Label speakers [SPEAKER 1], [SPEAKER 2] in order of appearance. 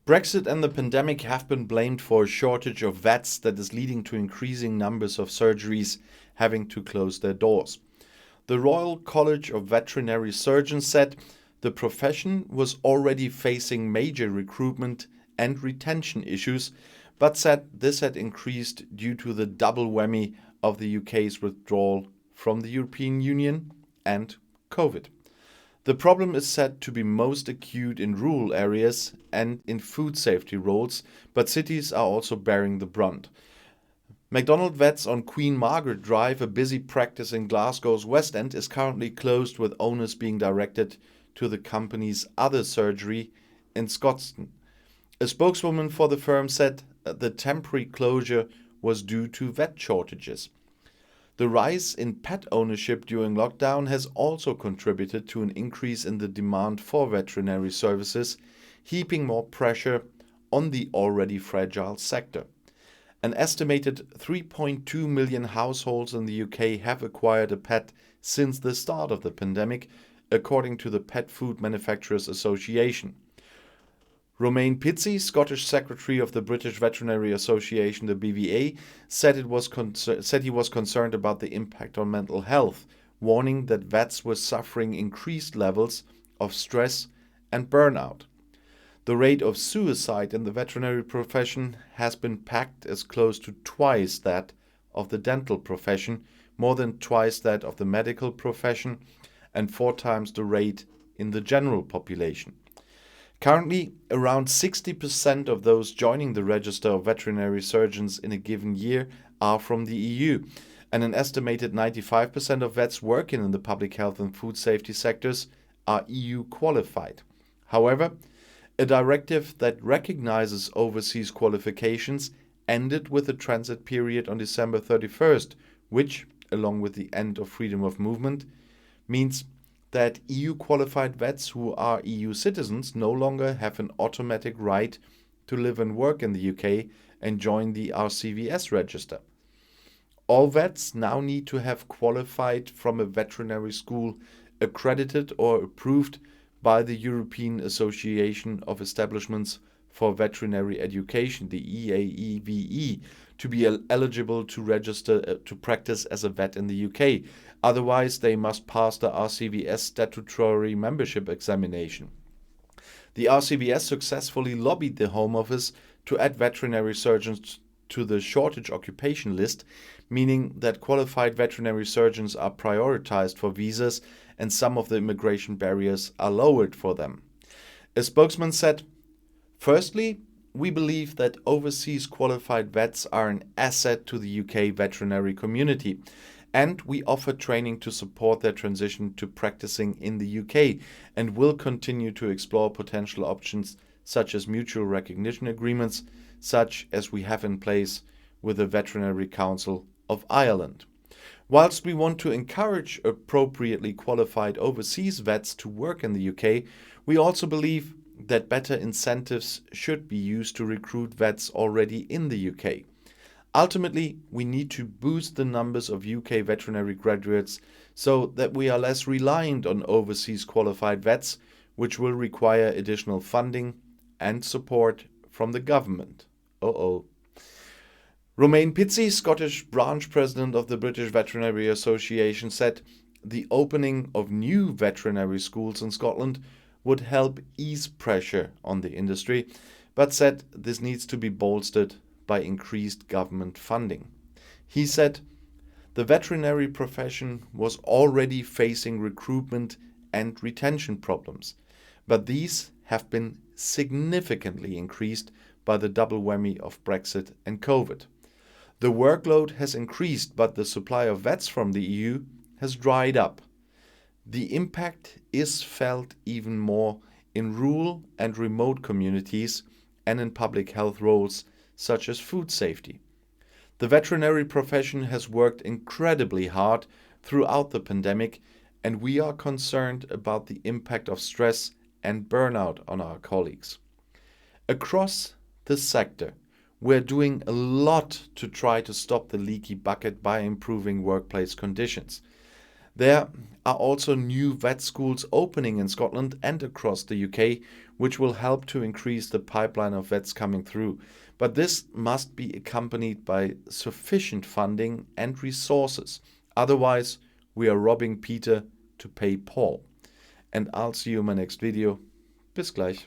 [SPEAKER 1] Brexit and the pandemic have been blamed for a shortage of vets that is leading to increasing numbers of surgeries having to close their doors. The Royal College of Veterinary Surgeons said the profession was already facing major recruitment and retention issues, but said this had increased due to the double whammy of the UK's withdrawal from the European Union and COVID. The problem is said to be most acute in rural areas and in food safety roles, but cities are also bearing the brunt. McDonald Vets on Queen Margaret Drive, a busy practice in Glasgow's West End, is currently closed, with owners being directed to the company's other surgery in Scotstoun. A spokeswoman for the firm said the temporary closure was due to vet shortages. The rise in pet ownership during lockdown has also contributed to an increase in the demand for veterinary services, heaping more pressure on the already fragile sector. An estimated 3.2 million households in the UK have acquired a pet since the start of the pandemic, according to the Pet Food Manufacturers Association. Romain Pizzi, Scottish Secretary of the British Veterinary Association, the BVA, said he was concerned about the impact on mental health, warning that vets were suffering increased levels of stress and burnout. The rate of suicide in the veterinary profession has been pegged as close to twice that of the dental profession, more than twice that of the medical profession, and 4 times the rate in the general population. Currently, around 60% of those joining the register of veterinary surgeons in a given year are from the EU, and an estimated 95% of vets working in the public health and food safety sectors are EU qualified. However, a directive that recognizes overseas qualifications ended with a transit period on December 31st, which, along with the end of freedom of movement, means that EU-qualified vets who are EU citizens no longer have an automatic right to live and work in the UK and join the RCVS register. All vets now need to have qualified from a veterinary school accredited or approved by the European Association of Establishments for Veterinary Education, the EAEVE, to be eligible to register to practice as a vet in the UK. Otherwise, they must pass the RCVS statutory membership examination. The RCVS successfully lobbied the Home Office to add veterinary surgeons to the shortage occupation list, meaning that qualified veterinary surgeons are prioritized for visas and some of the immigration barriers are lowered for them. A spokesman said, "Firstly, we believe that overseas qualified vets are an asset to the UK veterinary community, and we offer training to support their transition to practicing in the UK, and will continue to explore potential options such as mutual recognition agreements, such as we have in place with the Veterinary Council of Ireland. Whilst we want to encourage appropriately qualified overseas vets to work in the UK, we also believe that better incentives should be used to recruit vets already in the UK. Ultimately, we need to boost the numbers of UK veterinary graduates so that we are less reliant on overseas qualified vets, which will require additional funding and support from the government." Romain Pizzi, Scottish branch president of the British Veterinary Association, said the opening of new veterinary schools in Scotland would help ease pressure on the industry, but said this needs to be bolstered by increased government funding. He said the veterinary profession was already facing recruitment and retention problems, but these have been significantly increased by the double whammy of Brexit and COVID. The workload has increased, but the supply of vets from the EU has dried up. The impact is felt even more in rural and remote communities and in public health roles such as food safety. The veterinary profession has worked incredibly hard throughout the pandemic, and we are concerned about the impact of stress and burnout on our colleagues. Across the sector, we're doing a lot to try to stop the leaky bucket by improving workplace conditions. There are also new vet schools opening in Scotland and across the UK, which will help to increase the pipeline of vets coming through. But this must be accompanied by sufficient funding and resources. Otherwise, we are robbing Peter to pay Paul. And I'll see you in my next video. Bis gleich.